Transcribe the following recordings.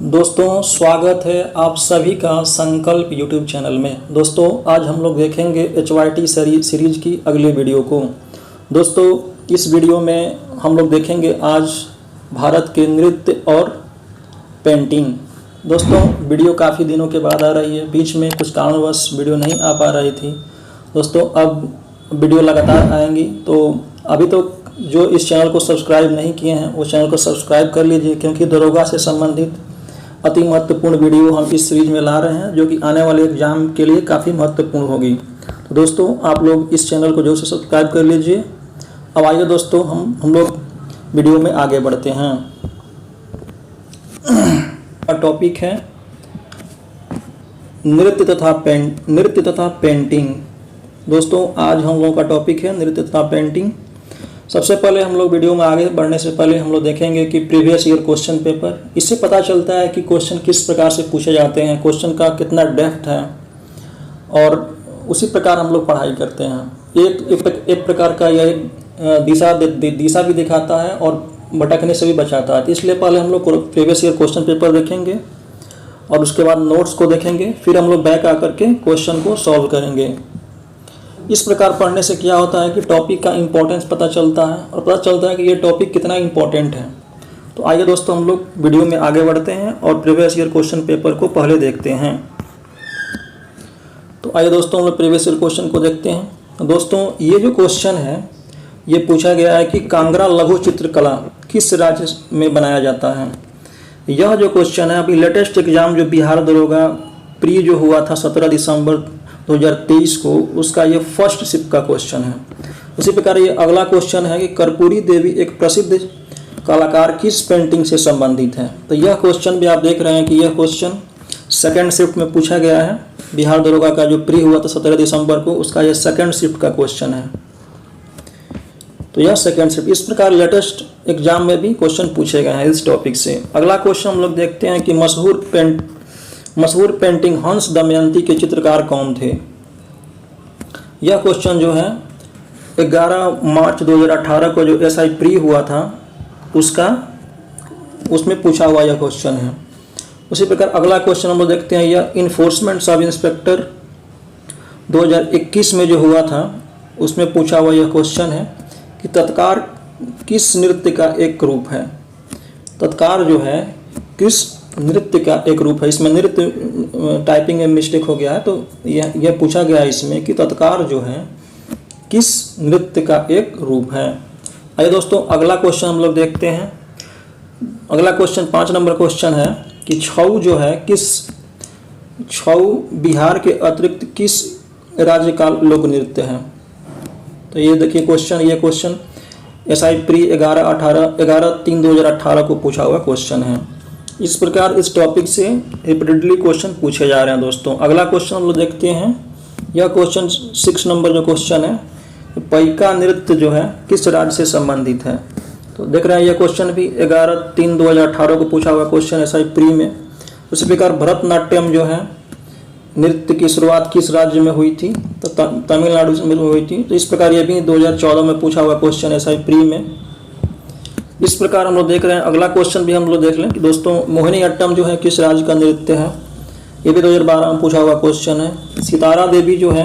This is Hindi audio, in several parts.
दोस्तों स्वागत है आप सभी का संकल्प यूट्यूब चैनल में। दोस्तों आज हम लोग देखेंगे HYT सीरीज की अगली वीडियो को। दोस्तों इस वीडियो में हम लोग देखेंगे आज भारत के नृत्य और पेंटिंग। दोस्तों वीडियो काफ़ी दिनों के बाद आ रही है, बीच में कुछ कारणवश वीडियो नहीं आ पा रही थी। दोस्तों अब वीडियो लगातार आएंगी, तो अभी तो जो इस चैनल को सब्सक्राइब नहीं किए हैं वो चैनल को सब्सक्राइब कर लीजिए, क्योंकि दरोगा से संबंधित अति महत्वपूर्ण वीडियो हम इस सीरीज में ला रहे हैं जो कि आने वाले एग्जाम के लिए काफ़ी महत्वपूर्ण होगी। तो दोस्तों आप लोग इस चैनल को जो से सब्सक्राइब कर लीजिए। अब आइए दोस्तों हम लोग वीडियो में आगे बढ़ते हैं। टॉपिक है नृत्य तथा पेंटिंग। दोस्तों आज हम लोगों का टॉपिक है नृत्य तथा पेंटिंग। सबसे पहले हम लोग वीडियो में आगे बढ़ने से पहले हम लोग देखेंगे कि प्रीवियस ईयर क्वेश्चन पेपर, इससे पता चलता है कि क्वेश्चन किस प्रकार से पूछे जाते हैं, क्वेश्चन का कितना डेप्थ है, और उसी प्रकार हम लोग पढ़ाई करते हैं। एक प्रकार का यह दिशा भी दिखाता है और भटकने से भी बचाता है। तो इसलिए पहले हम लोग प्रीवियस ईयर क्वेश्चन पेपर देखेंगे और उसके बाद नोट्स को देखेंगे, फिर हम लोग बैक आकर के क्वेश्चन को सॉल्व करेंगे। इस प्रकार पढ़ने से क्या होता है कि टॉपिक का इम्पोर्टेंस पता चलता है और पता चलता है कि ये टॉपिक कितना इम्पोर्टेंट है। तो आइए दोस्तों हम लोग वीडियो में आगे बढ़ते हैं और प्रीवियस ईयर क्वेश्चन पेपर को पहले देखते हैं। तो आइए दोस्तों हम लोग प्रीवियस ईयर क्वेश्चन को देखते हैं। तो दोस्तों ये जो क्वेश्चन है ये पूछा गया है कि कांगड़ा लघु चित्रकला किस राज्य में बनाया जाता है। यह जो क्वेश्चन है अभी लेटेस्ट एग्जाम जो बिहार दरोगा प्री जो हुआ था 17 दिसंबर 2023 को, उसका ये फर्स्ट शिफ्ट का क्वेश्चन है। उसी प्रकार ये अगला क्वेश्चन है कि कर्पूरी देवी एक प्रसिद्ध कलाकार किस पेंटिंग से संबंधित है। तो यह क्वेश्चन भी आप देख रहे हैं कि यह क्वेश्चन सेकंड शिफ्ट में पूछा गया है। बिहार दरोगा का जो प्री हुआ था 17 दिसंबर को, उसका यह सेकंड शिफ्ट का क्वेश्चन है। तो यह सेकंड शिफ्ट, इस प्रकार लेटेस्ट एग्जाम में भी क्वेश्चन पूछे गए हैं इस टॉपिक से। अगला क्वेश्चन हम लोग देखते हैं कि मशहूर पेंटिंग हंस दमयंती के चित्रकार कौन थे। यह क्वेश्चन जो है 11 मार्च 2018 को जो SI प्री हुआ था उसमें पूछा हुआ यह क्वेश्चन है। उसी प्रकार अगला क्वेश्चन हम लोग देखते हैं, यह इन्फोर्समेंट सब इंस्पेक्टर 2021 में जो हुआ था उसमें पूछा हुआ यह क्वेश्चन है कि तत्कार किस नृत्य का एक रूप है। तत्कार जो है किस नृत्य का एक रूप है। इसमें नृत्य टाइपिंग में मिस्टेक हो गया है, तो यह पूछा गया है इसमें कि तत्कार जो है किस नृत्य का एक रूप है। आइए दोस्तों अगला क्वेश्चन हम लोग देखते हैं। अगला क्वेश्चन 5 नंबर क्वेश्चन है कि छऊ जो है छऊ बिहार के अतिरिक्त किस राज्य का लोक नृत्य है। तो ये देखिए ये क्वेश्चन SI प्री 11/3/2018 को पूछा हुआ क्वेश्चन है। इस प्रकार इस टॉपिक से रिपीटेडली क्वेश्चन पूछे जा रहे हैं दोस्तों। अगला क्वेश्चन हम लोग देखते हैं। यह क्वेश्चन 6 नंबर जो क्वेश्चन है, पैका नृत्य जो है किस राज्य से संबंधित है। तो देख रहे हैं यह क्वेश्चन भी 11/3/2018 को पूछा हुआ क्वेश्चन SI प्री में। उसी प्रकार भरतनाट्यम जो है नृत्य की शुरुआत किस राज्य में हुई थी, तो तमिलनाडु में हुई थी। तो इस प्रकार यह भी 2014 में पूछा हुआ क्वेश्चन SI प्री में। इस प्रकार हम लोग देख रहे हैं। अगला क्वेश्चन भी हम लोग देख लें कि दोस्तों मोहिनीअट्टम जो है किस राज्य का नृत्य है। ये भी 2012 में पूछा हुआ क्वेश्चन है। सितारा देवी जो है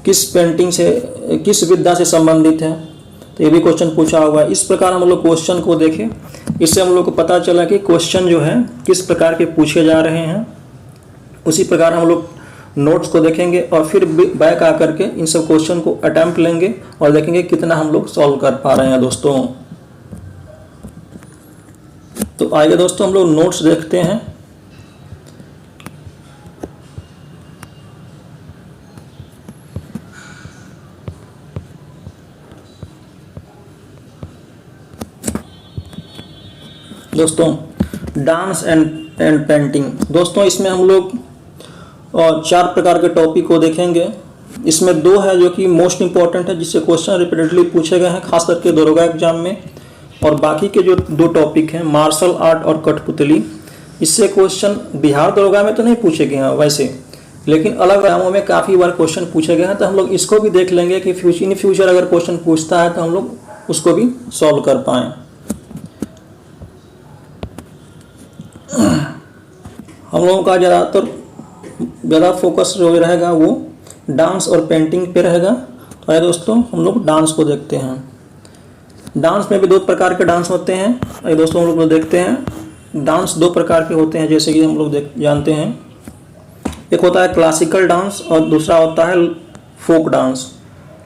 किस पेंटिंग से किस विद्या से संबंधित है, तो ये भी क्वेश्चन पूछा हुआ है। इस प्रकार हम लोग क्वेश्चन को देखें, इससे हम लोग को पता चला कि क्वेश्चन जो है किस प्रकार के पूछे जा रहे हैं। उसी प्रकार हम लोग नोट्स को देखेंगे और फिर बैक आकर के इन सब क्वेश्चन को अटेम्प्ट लेंगे और देखेंगे कितना हम लोग सॉल्व कर पा रहे हैं दोस्तों। तो आइए दोस्तों हम लोग नोट्स देखते हैं। दोस्तों डांस एंड पेंटिंग, दोस्तों इसमें हम लोग 4 प्रकार के टॉपिक को देखेंगे। इसमें 2 है जो कि मोस्ट इंपॉर्टेंट है, जिससे क्वेश्चन रिपीटेडली पूछे गए हैं खास करके दरोगा एग्जाम में, और बाकी के जो 2 टॉपिक हैं मार्शल आर्ट और कठपुतली, इससे क्वेश्चन बिहार दरोगा में तो नहीं पूछे गए हैं वैसे, लेकिन अलग एग्जामों में काफ़ी बार क्वेश्चन पूछे गए हैं। तो हम लोग इसको भी देख लेंगे कि इन फ्यूचर अगर क्वेश्चन पूछता है तो हम लोग उसको भी सॉल्व कर पाएँ। हम लोगों का ज़्यादा फोकस जो रहेगा वो डांस और पेंटिंग पे रहेगा। तो आइए दोस्तों हम लोग डांस को देखते हैं। डांस में भी दो प्रकार के डांस होते हैं। आइए दोस्तों हम लोग देखते हैं। डांस दो प्रकार के होते हैं, जैसे कि हम लोग जानते हैं। एक होता है क्लासिकल डांस और दूसरा होता है फोक डांस,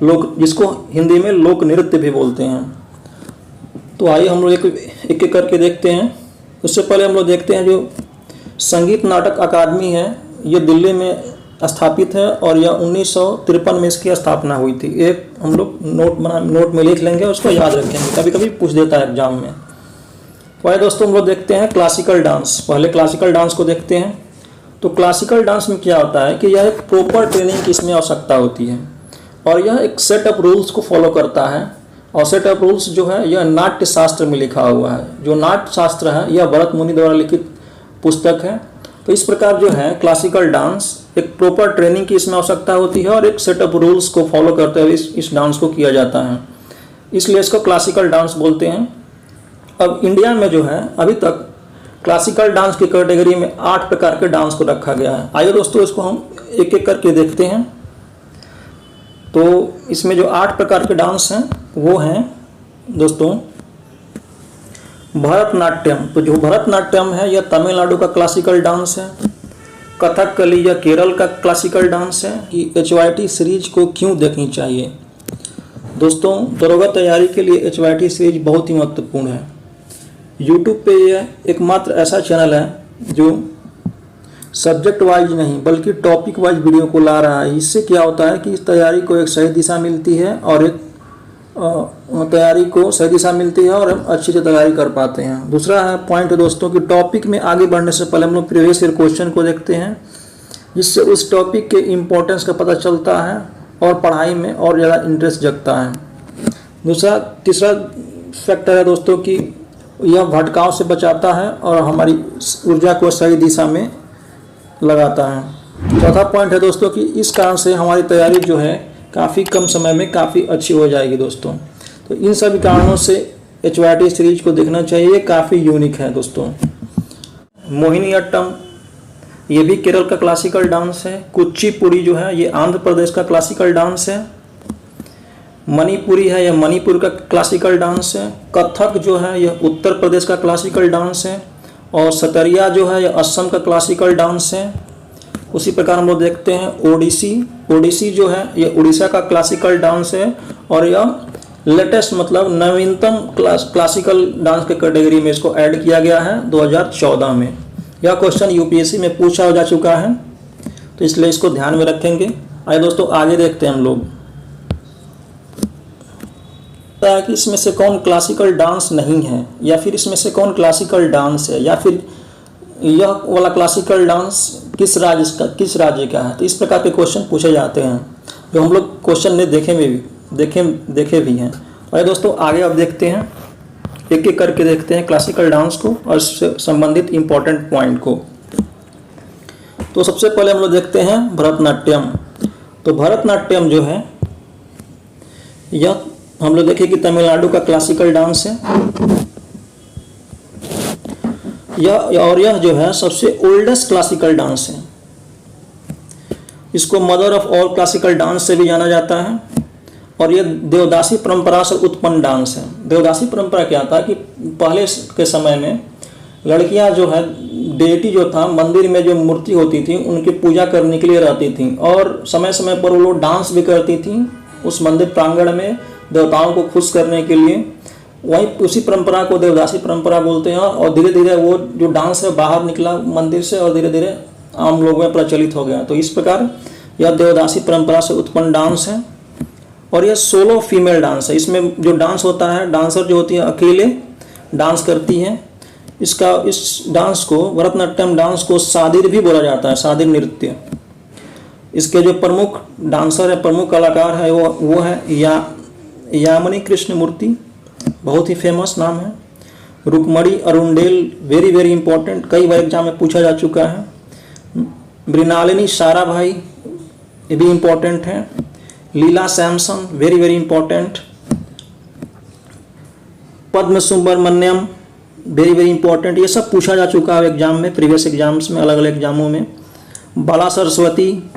जिसको हिंदी में लोक नृत्य भी बोलते हैं। तो आइए हम लोग एक एक करके देखते हैं। उससे पहले हम लोग देखते हैं जो संगीत नाटक अकादमी है, ये दिल्ली में स्थापित है और यह 1953 में इसकी स्थापना हुई थी। एक हम लोग नोट में लिख लेंगे, उसको याद रखेंगे, कभी कभी पूछ देता है एग्जाम में। तो आइए दोस्तों हम लोग देखते हैं क्लासिकल डांस। पहले क्लासिकल डांस को देखते हैं। तो क्लासिकल डांस में क्या होता है कि यह एक प्रॉपर ट्रेनिंग की इसमें आवश्यकता होती है और यह एक सेट ऑफ रूल्स को फॉलो करता है। और सेट ऑफ रूल्स जो है यह नाट्य शास्त्र में लिखा हुआ है। जो नाट्य शास्त्र है यह भरत मुनि द्वारा लिखित पुस्तक है। तो इस प्रकार जो है क्लासिकल डांस एक प्रॉपर ट्रेनिंग की इसमें आवश्यकता होती है और एक सेट ऑफ रूल्स को फॉलो करते हुए इस डांस को किया जाता है, इसलिए इसको क्लासिकल डांस बोलते हैं। अब इंडिया में जो है अभी तक क्लासिकल डांस की कैटेगरी में 8 प्रकार के डांस को रखा गया है। आइए दोस्तों इसको हम एक एक करके देखते हैं। तो इसमें जो 8 प्रकार के डांस हैं वो हैं दोस्तों भरतनाट्यम। तो जो भरतनाट्यम है यह तमिलनाडु का क्लासिकल डांस है। कथकली यह केरल का क्लासिकल डांस है। कि HYT सीरीज को क्यों देखनी चाहिए? दोस्तों दरोगा तैयारी के लिए HYT सीरीज बहुत ही महत्वपूर्ण है। यूट्यूब पे यह एकमात्र ऐसा चैनल है जो सब्जेक्ट वाइज नहीं बल्कि टॉपिक वाइज वीडियो को ला रहा है। इससे क्या होता है कि इस तैयारी को एक सही दिशा मिलती है और एक तैयारी को सही दिशा मिलती है और हम अच्छी से तैयारी कर पाते हैं। दूसरा है पॉइंट है दोस्तों कि टॉपिक में आगे बढ़ने से पहले हम लोग प्रीवियस ईयर क्वेश्चन को देखते हैं, जिससे उस टॉपिक के इम्पोर्टेंस का पता चलता है और पढ़ाई में और ज़्यादा इंटरेस्ट जगता है। तीसरा फैक्टर है दोस्तों कि यह भटकाव से बचाता है और हमारी ऊर्जा को सही दिशा में लगाता है। चौथा पॉइंट है दोस्तों कि इस कारण से हमारी तैयारी जो है काफ़ी कम समय में काफ़ी अच्छी हो जाएगी दोस्तों। तो इन सभी कारणों से HYT सीरीज को देखना चाहिए, काफ़ी यूनिक है दोस्तों। मोहिनीअट्टम ये भी केरल का क्लासिकल डांस है। कुचिपुड़ी जो है ये आंध्र प्रदेश का क्लासिकल डांस है। मणिपुरी है यह मणिपुर का क्लासिकल डांस है। कथक जो है यह उत्तर प्रदेश का क्लासिकल डांस है और सतरिया जो है यह असम का क्लासिकल डांस है। उसी प्रकार हम लोग देखते हैं ओडिसी जो है यह उड़ीसा का क्लासिकल डांस है और यह लेटेस्ट मतलब नवीनतम क्लासिकल डांस के कैटेगरी में इसको ऐड किया गया है 2014 में। यह क्वेश्चन UPSC में पूछा जा चुका है, तो इसलिए इसको ध्यान में रखेंगे। आइए दोस्तों आगे देखते हैं हम लोग कि इसमें से कौन क्लासिकल डांस नहीं है या फिर इसमें से कौन क्लासिकल डांस है या फिर यह वाला क्लासिकल डांस किस राज्य का है। तो इस प्रकार के क्वेश्चन पूछे जाते हैं जो हम लोग क्वेश्चन ने देखे भी हैं। और दोस्तों आगे अब देखते हैं, एक एक करके देखते हैं क्लासिकल डांस को और इससे संबंधित इम्पोर्टेंट पॉइंट को। तो सबसे पहले हम लोग देखते हैं भरतनाट्यम। तो भरतनाट्यम जो है यह हम लोग देखें कि तमिलनाडु का क्लासिकल डांस है। यह जो है सबसे ओल्डेस्ट क्लासिकल डांस है। इसको mother of all classical dance से भी जाना जाता है और यह देवदासी परंपरा से उत्पन्न डांस है। देवदासी परंपरा क्या था कि पहले के समय में लड़कियां जो है डेटी जो था मंदिर में जो मूर्ति होती थी उनकी पूजा करने के लिए रहती थी और समय समय पर वो लोग डांस भी करती थी उस मंदिर प्रांगण में देवताओं को खुश करने के लिए। वहीं उसी परंपरा को देवदासी परंपरा बोलते हैं और धीरे धीरे वो जो डांस है बाहर निकला मंदिर से और धीरे धीरे आम लोगों में प्रचलित हो गया। तो इस प्रकार यह देवदासी परंपरा से उत्पन्न डांस है और यह सोलो फीमेल डांस है। इसमें जो डांस होता है डांसर जो होती है अकेले डांस करती है। इस डांस को भरतनाट्यम डांस को सादिर भी बोला जाता है, सादिर नृत्य। इसके जो प्रमुख डांसर है प्रमुख कलाकार है वो है यामिनी कृष्णमूर्ति, बहुत ही फेमस नाम है। Rukmini Arundale very very important, कई बार एग्जाम में पूछा जा चुका है। मृणालिनी साराभाई ये भी इम्पोर्टेंट है। लीला सैमसन वेरी वेरी इंपॉर्टेंट। पद्म सुब्रमण्यम वेरी वेरी इंपॉर्टेंट, ये सब पूछा जा चुका है एग्जाम में, प्रीवियस एग्जाम्स में, अलग अलग एग्जामों में। बाला सरस्वती,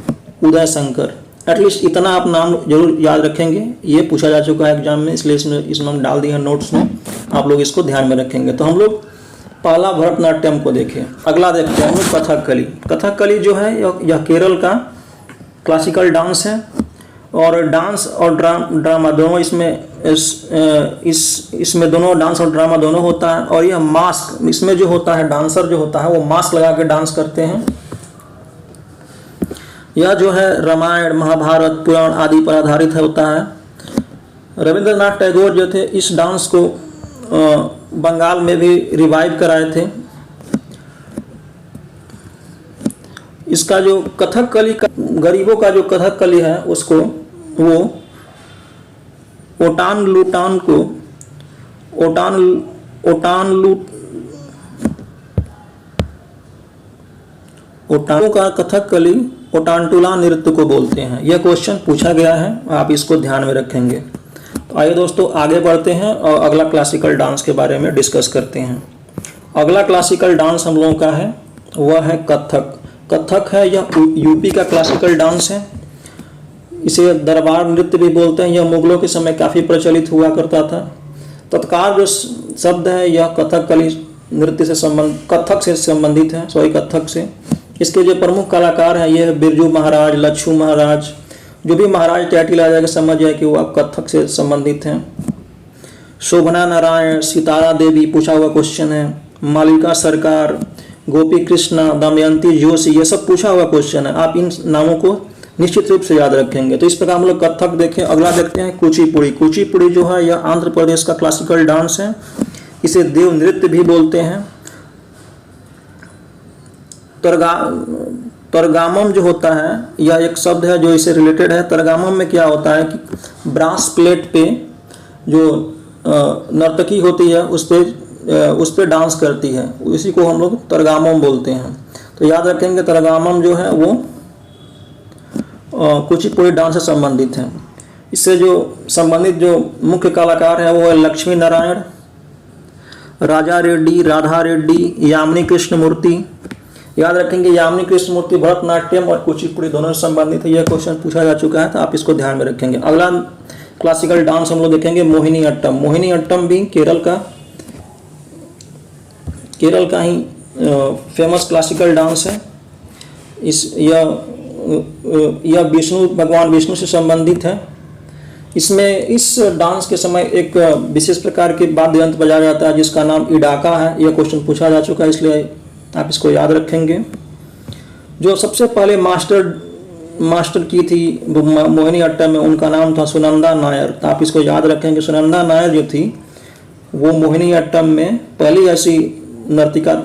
उदय शंकर, एटलीस्ट इतना आप नाम जरूर याद रखेंगे, ये पूछा जा चुका है एग्जाम में, इसलिए इसमें हम डाल दिए हैं नोट्स में, आप लोग इसको ध्यान में रखेंगे। तो हम लोग पहला भरतनाट्यम को देखें। अगला देखते हैं हम लोग कथकली। कथकली जो है यह केरल का क्लासिकल डांस है, और डांस और ड्रामा दोनों इसमें दोनों डांस और ड्रामा दोनों होता है। और यह मास्क, इसमें जो होता है डांसर जो होता है वो मास्क लगा के डांस करते हैं। यह जो है रामायण, महाभारत, पुराण आदि पर आधारित होता है। रविंद्रनाथ टैगोर जो थे इस डांस को बंगाल में भी रिवाइव कराए थे। इसका जो कथकली का, गरीबों का जो कथकली है उसको वो ओटानलू का कथकली ओटांटुला नृत्य को बोलते हैं। यह क्वेश्चन पूछा गया है, आप इसको ध्यान में रखेंगे। तो आइए दोस्तों आगे बढ़ते हैं और अगला क्लासिकल डांस के बारे में डिस्कस करते हैं। अगला क्लासिकल डांस हम लोगों का है वह है कथक। कथक है यह यूपी का क्लासिकल डांस है। इसे दरबार नृत्य भी बोलते हैं। यह मुगलों के समय काफ़ी प्रचलित हुआ करता था। तत्काल जो शब्द है यह कथकली नृत्य से कथक से संबंधित है, कथक से। इसके जो प्रमुख कलाकार हैं ये है बिरजू महाराज, लच्छू महाराज। जो भी महाराज टाइटल आ जाएगा समझ जाए कि वो आप कथक से संबंधित हैं। शोभना नारायण, सितारा देवी पूछा हुआ क्वेश्चन है। मालिका सरकार, गोपी कृष्णा, दमयंती जोशी, ये सब पूछा हुआ क्वेश्चन है। आप इन नामों को निश्चित रूप से याद रखेंगे। तो इस प्रकार हम लोग कथक देखें। अगला देखते हैं कुचिपुड़ी। कुचिपुड़ी जो है यह आंध्र प्रदेश का क्लासिकल डांस है। इसे देव नृत्य भी बोलते हैं। तरगामम जो होता है यह एक शब्द है जो इससे रिलेटेड है। तरगामम में क्या होता है कि ब्रास प्लेट पे जो नर्तकी होती है उस पर डांस करती है, इसी को हम लोग तरगामम बोलते हैं। तो याद रखेंगे तरगामम जो है वो कुचिपुड़ी डांस से संबंधित है। इससे जो संबंधित जो मुख्य कलाकार है वो है लक्ष्मी नारायण, राजा रेड्डी, राधा रेड्डी, यामिनी कृष्णमूर्ति। याद रखेंगे यामिनी कृष्णमूर्ति भरतनाट्यम और कुचिपुड़ी दोनों से संबंधित है। यह क्वेश्चन पूछा जा चुका है तो आप इसको ध्यान में रखेंगे। अगला क्लासिकल डांस हम लोग देखेंगे मोहिनी अट्टम। मोहिनी अट्टम भी केरल का ही फेमस क्लासिकल डांस है। यह भगवान विष्णु से संबंधित है। इसमें इस डांस के समय एक विशेष प्रकार के वाद्य यंत्र बजाया जाता है जिसका नाम इडाका है। यह क्वेश्चन पूछा जा चुका है इसलिए आप इसको याद रखेंगे। जो सबसे पहले मास्टर की थी मोहिनी अट्टम में उनका नाम था सुनंदा नायर। तो आप इसको याद रखेंगे। सुनंदा नायर जो थी वो मोहिनी अट्टम में पहली ऐसी नर्तिका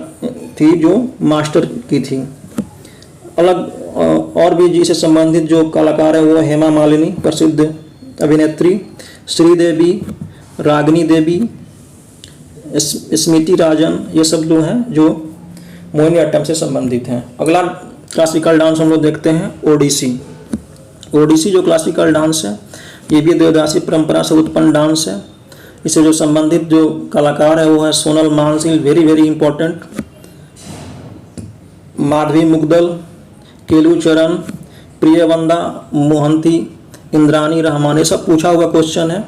थी जो मास्टर की थी। अलग और भी जिसे संबंधित जो कलाकार है वो हेमा मालिनी प्रसिद्ध अभिनेत्री, श्रीदेवी, रागिनी देवी, स्मृति राजन, ये सब जो हैं जो मोहिनी अट्टम से संबंधित हैं। अगला क्लासिकल डांस हम लोग देखते हैं ओडिसी। ओडिसी जो क्लासिकल डांस है ये भी देवदासी परंपरा से उत्पन्न डांस है। इससे जो संबंधित जो कलाकार है वो है Sonal Mansingh, very very important, Madhavi Mudgal, Kelu Charan, Priyamvada Mohanty, Indrani Rahman. ये सब पूछा हुआ क्वेश्चन है।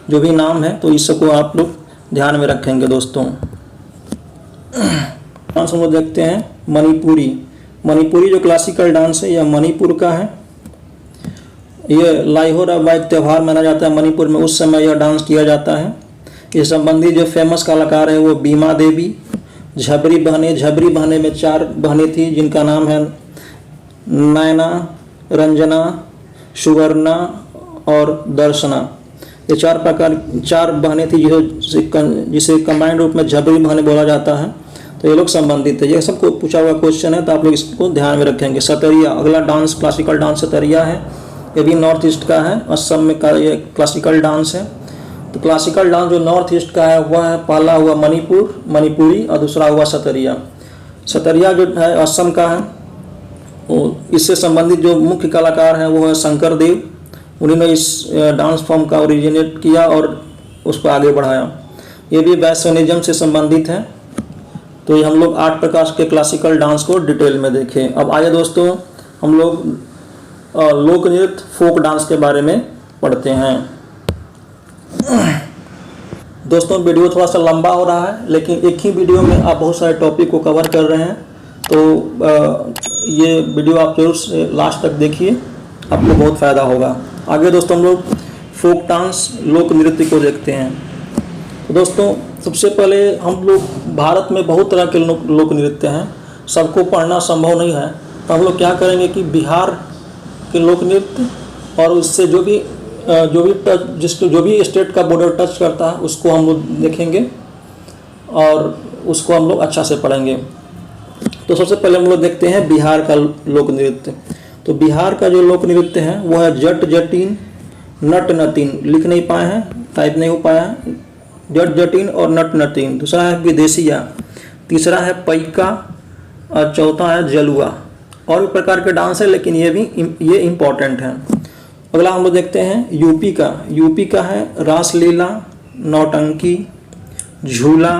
जो भी नाम है तो इस सबको आप लोग ध्यान में रखेंगे दोस्तों। डांस हम लोग देखते हैं मणिपुरी। मणिपुरी जो क्लासिकल डांस है यह मणिपुर का है। यह लाइहोरा बाइक त्यौहार माना जाता है मणिपुर में, उस समय यह डांस किया जाता है। ये संबंधित जो फेमस कलाकार है वो बीमा देवी, झबरी बहने में 4 बहनें थी जिनका नाम है नैना, रंजना, सुवर्णा और दर्शना। ये 4 बहनें थी जिसे कंबाइंड रूप में झबरी बहनें बोला जाता है। तो ये लोग संबंधित है। ये सबको पूछा हुआ क्वेश्चन है तो आप लोग इसको ध्यान में रखेंगे। सतरिया अगला डांस क्लासिकल डांस सतरिया है। ये भी नॉर्थ ईस्ट का है, असम में का ये क्लासिकल डांस है। तो क्लासिकल डांस जो नॉर्थ ईस्ट का है वह है पहला हुआ मणिपुरी और दूसरा हुआ सतरिया। सतरिया जो है असम का है। इससे संबंधित जो मुख्य कलाकार हैं वो है शंकर देव। उन्होंने इस डांस फॉर्म का ओरिजिनेट किया और उसको आगे बढ़ाया। ये भी वैश्यनिज्म से संबंधित है। तो ये हम लोग 8 प्रकार के क्लासिकल डांस को डिटेल में देखें। अब आइए दोस्तों हम लोग लोक नृत्य फोक डांस के बारे में पढ़ते हैं। दोस्तों वीडियो थोड़ा सा लंबा हो रहा है, लेकिन एक ही वीडियो में आप बहुत सारे टॉपिक को कवर कर रहे हैं, तो ये वीडियो आप जरूर से लास्ट तक देखिए, आपको बहुत फ़ायदा होगा। आगे दोस्तों हम लोग फोक डांस लोक नृत्य को देखते हैं। तो दोस्तों सबसे पहले हम लोग भारत में बहुत तरह के लोक नृत्य हैं, सबको पढ़ना संभव नहीं है, तो हम लोग क्या करेंगे कि बिहार के लोक नृत्य और उससे जो भी स्टेट का बॉर्डर टच करता है उसको हम लोग देखेंगे और उसको हम लोग अच्छा से पढ़ेंगे। तो सबसे पहले हम लोग देखते हैं बिहार का लोक नृत्य। तो बिहार का जो लोक नृत्य है वो है जट जटिन नट नतीन। लिख नहीं पाए हैं, टाइप नहीं हो पाया, जट जटिन और नट नतीन। दूसरा है विदेशिया, तीसरा है पैका और चौथा है जलुआ। और भी प्रकार के डांस है, लेकिन ये इम्पॉर्टेंट है। अगला हम लोग देखते हैं यूपी का है रासलीला, नौटंकी, झूला,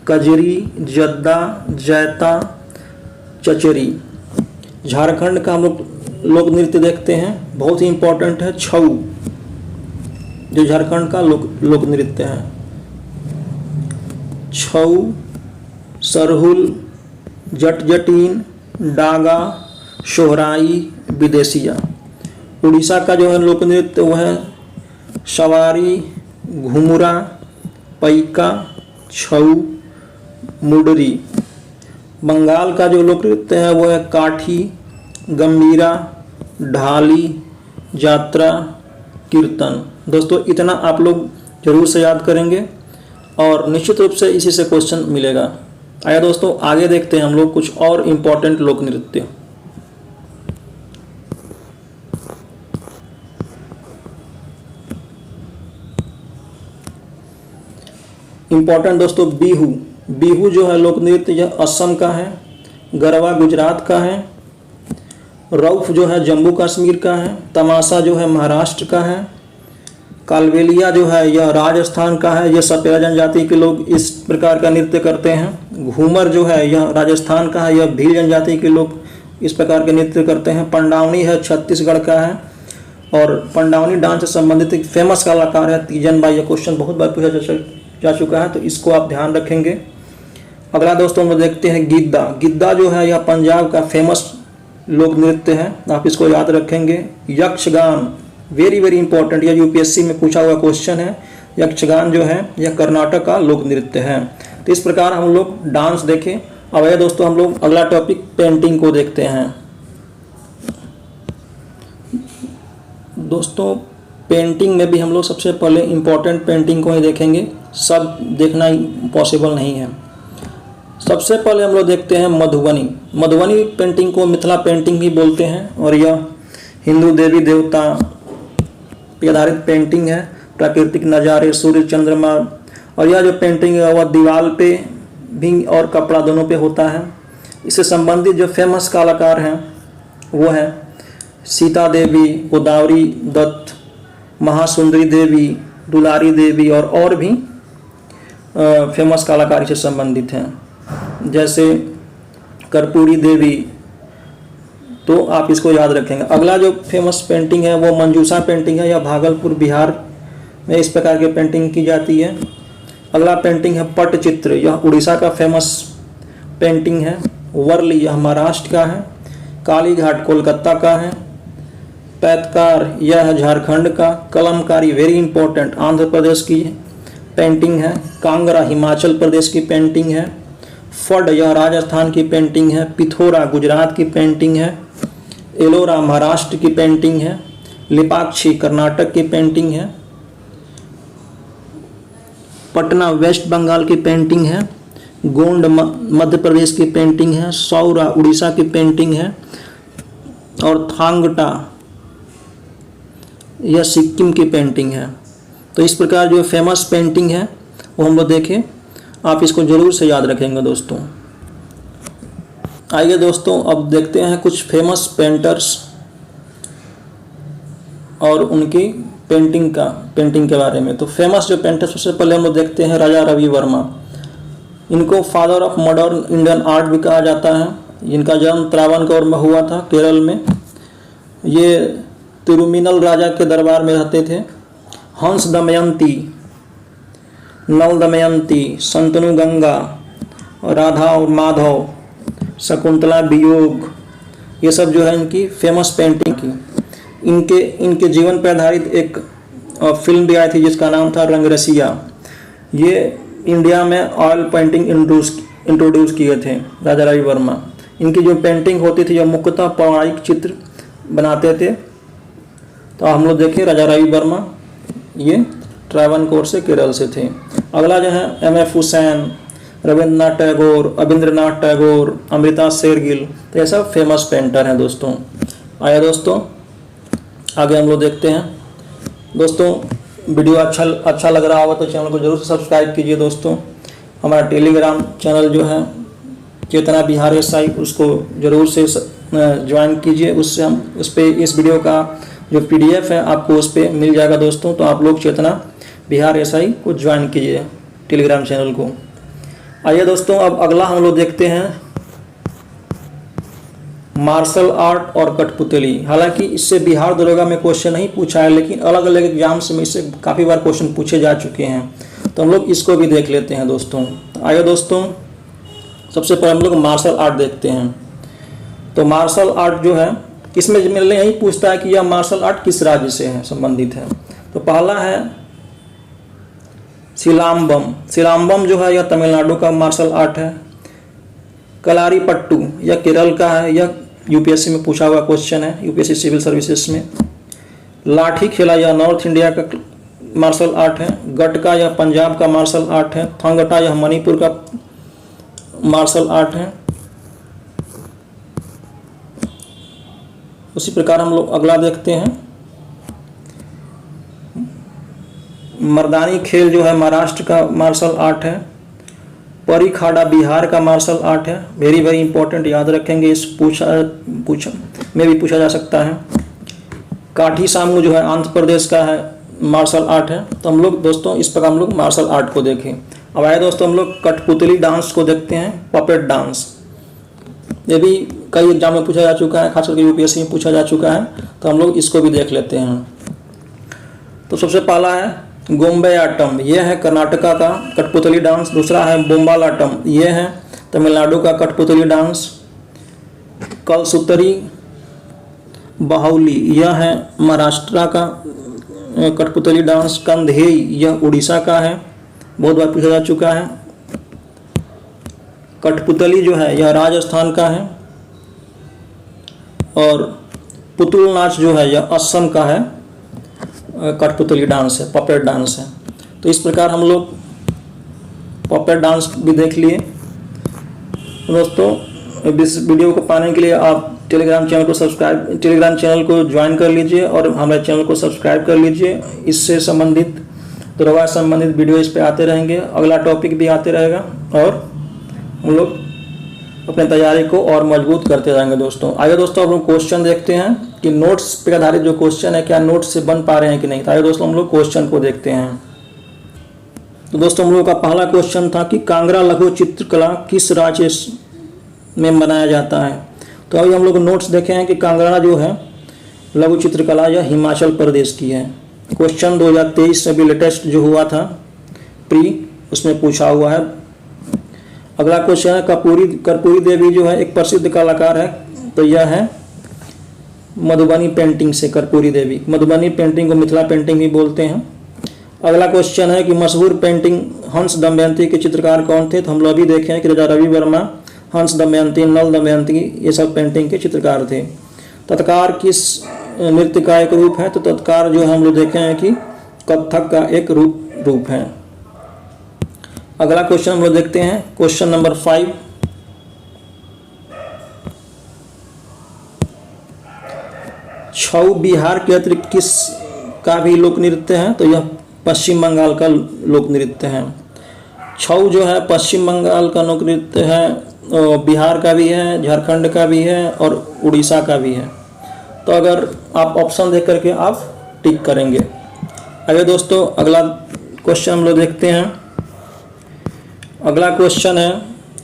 कजरी, जद्दा, जैता, चचरी। झारखंड का हम लोग लोक नृत्य देखते हैं, बहुत ही इम्पोर्टेंट है छऊ, जो झारखंड का लोक नृत्य है। छऊ, सरहुल, जट जटीन, डागा, सोहराई, विदेशिया। उड़ीसा का जो है लोक नृत्य वो है सवारी, घुमुरा, पैका, छऊ, मुडरी। बंगाल का जो लोक नृत्य है वो है काठी, गंभीरा, ढाली, जात्रा, कीर्तन। दोस्तों इतना आप लोग जरूर से याद करेंगे और निश्चित रूप से इसी से क्वेश्चन मिलेगा। आइए दोस्तों आगे देखते हैं हम लोग कुछ और इम्पोर्टेंट लोक नृत्य। इम्पोर्टेंट दोस्तों बिहू जो है लोक नृत्य यह असम का है, गरबा गुजरात का है, रऊफ जो है जम्मू कश्मीर का है, तमाशा जो है महाराष्ट्र का है, कालबेलिया जो है यह राजस्थान का है, यह सपेरा जनजाति के लोग इस प्रकार का नृत्य करते हैं। घूमर जो है यह राजस्थान का है, यह भील जनजाति के लोग इस प्रकार के नृत्य करते हैं। पंडावनी है छत्तीसगढ़ का है और पंडावनी डांस से संबंधित एक फेमस कलाकार है तीजन बाई। यह क्वेश्चन बहुत बार पूछा जा चुका है, तो इसको आप ध्यान रखेंगे। अगला दोस्तों हम लोग देखते हैं गिद्दा जो है यह पंजाब का फेमस लोक नृत्य है, आप इसको याद रखेंगे। यक्षगान वेरी इंपॉर्टेंट, यह यूपीएससी में पूछा हुआ क्वेश्चन है। यक्षगान जो है यह कर्नाटक का लोक नृत्य है। तो इस प्रकार हम लोग डांस देखें। अब आइए दोस्तों हम लोग अगला टॉपिक पेंटिंग को देखते हैं। दोस्तों पेंटिंग में भी हम लोग सबसे पहले इम्पोर्टेंट पेंटिंग को ही देखेंगे, सब देखना पॉसिबल नहीं है। सबसे पहले हम लोग देखते हैं मधुबनी पेंटिंग को मिथिला पेंटिंग भी बोलते हैं और यह हिंदू देवी देवता पे आधारित पेंटिंग है। प्राकृतिक नज़ारे, सूर्य, चंद्रमा, और यह जो पेंटिंग है वह दीवार पे भी और कपड़ा दोनों पे होता है। इससे संबंधित जो फेमस कलाकार हैं वो है सीता देवी, गोदावरी दत्त, महासुंदरी देवी, दुलारी देवी और भी फेमस कलाकार से संबंधित हैं, जैसे कर्पूरी देवी। तो आप इसको याद रखेंगे। अगला जो फेमस पेंटिंग है वो मंजूषा पेंटिंग है, यह भागलपुर बिहार में इस प्रकार की पेंटिंग की जाती है। अगला पेंटिंग है पट्टचित्र, यह उड़ीसा का फेमस पेंटिंग है। वर्ली यह महाराष्ट्र का है। कालीघाट कोलकाता का है। पैतकार यह है झारखंड का। कलमकारी वेरी इंपॉर्टेंट आंध्र प्रदेश की पेंटिंग है। कांगड़ा हिमाचल प्रदेश की पेंटिंग है। फड यह राजस्थान की पेंटिंग है। पिथोरा गुजरात की पेंटिंग है। एलोरा महाराष्ट्र की पेंटिंग है। लिपाक्षी कर्नाटक की पेंटिंग है। पटना वेस्ट बंगाल की पेंटिंग है। गोंड मध्य प्रदेश की पेंटिंग है। सौरा उड़ीसा की पेंटिंग है। और थांगटा यह सिक्किम की पेंटिंग है। तो इस प्रकार जो फेमस पेंटिंग है वो हम लोग देखें, आप इसको जरूर से याद रखेंगे दोस्तों। आइए दोस्तों अब देखते हैं कुछ फेमस पेंटर्स और उनकी पेंटिंग के बारे में। तो फेमस जो पेंटर सबसे पहले हम लोग देखते हैं राजा रवि वर्मा। इनको father of modern Indian art भी कहा जाता है। इनका जन्म त्रावणकोर में हुआ था, केरल में। ये तिरुमिनल राजा के दरबार में रहते थे। हंस दमयंती, नल दमयंती, संतनु गंगा, राधा और माधव, शकुंतला वियोग, ये सब जो है इनकी फेमस पेंटिंग की। इनके जीवन पर आधारित एक फिल्म भी आई थी जिसका नाम था रंगरसिया। ये इंडिया में ऑयल पेंटिंग इंट्रोड्यूस किए थे राजा रवि वर्मा। इनकी जो पेंटिंग होती थी, जो मुख्यतः पौराणिक चित्र बनाते थे। तो हम लोग देखें राजा रवि वर्मा, ये त्रावणकोर से, केरल से थे। अगला जो है M.F. हुसैन, रविंद्रनाथ टैगोर, अबिंद्रनाथ टैगोर, अमृता शेरगिल, तो ये सब फेमस पेंटर हैं दोस्तों। आइए दोस्तों आगे हम लोग देखते हैं। दोस्तों वीडियो अच्छा लग रहा होगा तो चैनल को जरूर से सब्सक्राइब कीजिए दोस्तों। हमारा टेलीग्राम चैनल जो है चेतना बिहार SI, उसको ज़रूर से ज्वाइन कीजिए। उससे हम उस पर इस वीडियो का जो PDF है आपको उस पर मिल जाएगा दोस्तों। तो आप लोग चेतना बिहार SI को ज्वाइन कीजिए टेलीग्राम चैनल को। आइए दोस्तों अब अगला हम लोग देखते हैं मार्शल आर्ट और कठपुतली। हालांकि इससे बिहार दरोगा में क्वेश्चन नहीं पूछा है, लेकिन अलग अलग एग्जाम्स में इससे काफ़ी बार क्वेश्चन पूछे जा चुके हैं। तो हम लोग इसको भी देख लेते हैं दोस्तों। आइए दोस्तों सबसे पहले हम लोग मार्शल आर्ट देखते हैं। तो मार्शल आर्ट जो है इसमें मिलने यही पूछता है कि यह मार्शल आर्ट किस राज्य से है, संबंधित है। तो पहला है सिलाम्बम। सिलाम्बम जो है यह तमिलनाडु का मार्शल आर्ट है। कलारीपट्टू यह केरल का है। यह UPSC में पूछा हुआ क्वेश्चन है, UPSC सिविल सर्विसेज में। लाठी खेला यह नॉर्थ इंडिया का मार्शल आर्ट है। गटका यह पंजाब का मार्शल आर्ट है। थंगटा यह मणिपुर का मार्शल आर्ट है। उसी प्रकार हम लोग अगला देखते हैं। मर्दानी खेल जो है महाराष्ट्र का मार्शल आर्ट है। परिखाड़ा बिहार का मार्शल आर्ट है। वेरी वेरी इंपॉर्टेंट, याद रखेंगे, इस में भी पूछा जा सकता है। काठी सामू जो है आंध्र प्रदेश का है मार्शल आर्ट है। तो हम लोग दोस्तों इस प्रकार हम लोग मार्शल आर्ट को देखें। अब आए दोस्तों हम लोग कठपुतली डांस को देखते हैं, पपेट डांस। ये भी कई एग्जाम में पूछा जा चुका है, खास करके UPSC में पूछा जा चुका है। तो हम लोग इसको भी देख लेते हैं। तो सबसे पहला है गोम्बेयाटम, यह है कर्नाटका का कठपुतली डांस। दूसरा है बोम्बालाटम, यह है तमिलनाडु का कठपुतली डांस। कलसूत्री बाहुली, यह है महाराष्ट्र का कठपुतली डांस। कंधेई यह उड़ीसा का है, बहुत बार पूछा जा चुका है। कठपुतली जो है यह राजस्थान का है। और पुतुल नाच जो है यह असम का है, कठपुतली डांस है, पपेट डांस है। तो इस प्रकार हम लोग पपेट डांस भी देख लिए दोस्तों। इस वीडियो को पाने के लिए आप टेलीग्राम चैनल को ज्वाइन कर लीजिए और हमारे चैनल को सब्सक्राइब कर लीजिए। इससे संबंधित दरोगा संबंधित वीडियो इस पे आते रहेंगे, अगला टॉपिक भी आते रहेगा और हम लोग अपने तैयारी को और मजबूत करते रहेंगे दोस्तों। आइए दोस्तों हम लोग क्वेश्चन देखते हैं कि नोट्स पे आधारित जो क्वेश्चन है क्या नोट्स से बन पा रहे हैं कि नहीं। तो आइए दोस्तों हम लोग क्वेश्चन को देखते हैं। तो दोस्तों हम लोग का पहला क्वेश्चन था कि कांगड़ा लघु चित्रकला किस राज्य में बनाया जाता है। तो अभी हम लोग नोट्स देखे हैं कि कांगड़ा जो है लघु चित्रकला यह हिमाचल प्रदेश की है। क्वेश्चन 2023 से भी लेटेस्ट जो हुआ था उसमें पूछा हुआ है। अगला क्वेश्चन है कर्पूरी देवी जो है एक प्रसिद्ध कलाकार है। तो यह है मधुबनी पेंटिंग से कर्पूरी देवी। मधुबनी पेंटिंग को मिथिला पेंटिंग भी बोलते हैं। अगला क्वेश्चन है कि मशहूर पेंटिंग हंस दमयंती के चित्रकार कौन थे। तो हम लोग अभी देखे हैं कि राजा रवि वर्मा, हंस दमयंती, नल दमयंती, ये सब पेंटिंग के चित्रकार थे। तत्कार किस नृत्य का एक रूप है। तो तत्कार जो है हम लोग देखे हैं कि कथक का एक रूप है। अगला क्वेश्चन हम लोग देखते हैं, क्वेश्चन नंबर 5। छऊ बिहार के अतिरिक्त किस का भी लोक नृत्य है। तो यह पश्चिम बंगाल का लोक नृत्य है। छऊ जो है पश्चिम बंगाल का लोक नृत्य है, बिहार का भी है, झारखंड का भी है और उड़ीसा का भी है। तो अगर आप ऑप्शन देख करके आप टिक करेंगे। आइए दोस्तों अगला क्वेश्चन हम लोग देखते हैं। अगला क्वेश्चन है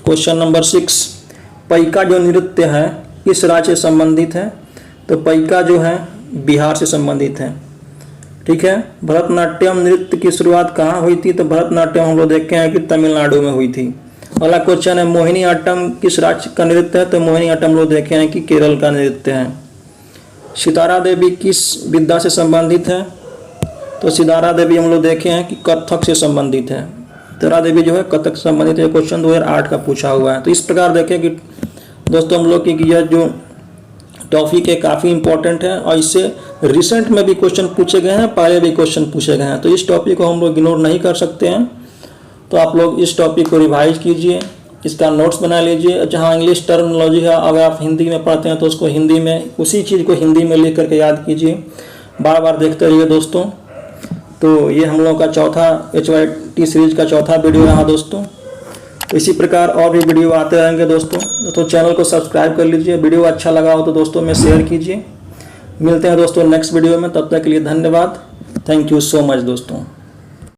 क्वेश्चन नंबर 6, पैका जो नृत्य है किस राज्य से संबंधित है? तो पैका जो है बिहार से संबंधित है। ठीक है। भरतनाट्यम नृत्य की शुरुआत कहाँ हुई थी? तो भरतनाट्यम हम लोग देखे हैं कि तमिलनाडु में हुई थी। अगला क्वेश्चन है मोहिनीअट्टम किस राज्य का नृत्य है? तो मोहिनीअट्टम लोग देखे हैं कि केरल का नृत्य है। सितारा देवी किस विद्या से संबंधित है? तो सितारा देवी हम लोग देखे हैं कि कथक से संबंधित है। सितारा देवी जो है कथक से संबंधित है। क्वेश्चन 2008 का पूछा हुआ है। तो इस प्रकार देखें कि दोस्तों हम लोग की यह जो टॉपिक है काफ़ी इंपॉर्टेंट है और इससे रिसेंट में भी क्वेश्चन पूछे गए हैं, पहले भी क्वेश्चन पूछे गए हैं। तो इस टॉपिक को हम लोग इग्नोर नहीं कर सकते हैं। तो आप लोग इस टॉपिक को रिवाइज कीजिए, इसका नोट्स बना लीजिए। जहाँ इंग्लिश टर्मिनोलॉजी है अगर आप हिंदी में पढ़ते हैं तो उसको हिंदी में, उसी चीज़ को हिंदी में लिख करके याद कीजिए, बार बार देखते रहिए दोस्तों। तो ये हम लोगों का चौथा HYT सीरीज का चौथा वीडियो रहा दोस्तों। तो इसी प्रकार और भी वीडियो आते रहेंगे दोस्तों। तो चैनल को सब्सक्राइब कर लीजिए। वीडियो अच्छा लगा हो तो दोस्तों में शेयर कीजिए। मिलते हैं दोस्तों नेक्स्ट वीडियो में, तब तक के लिए धन्यवाद। थैंक यू सो मच दोस्तों।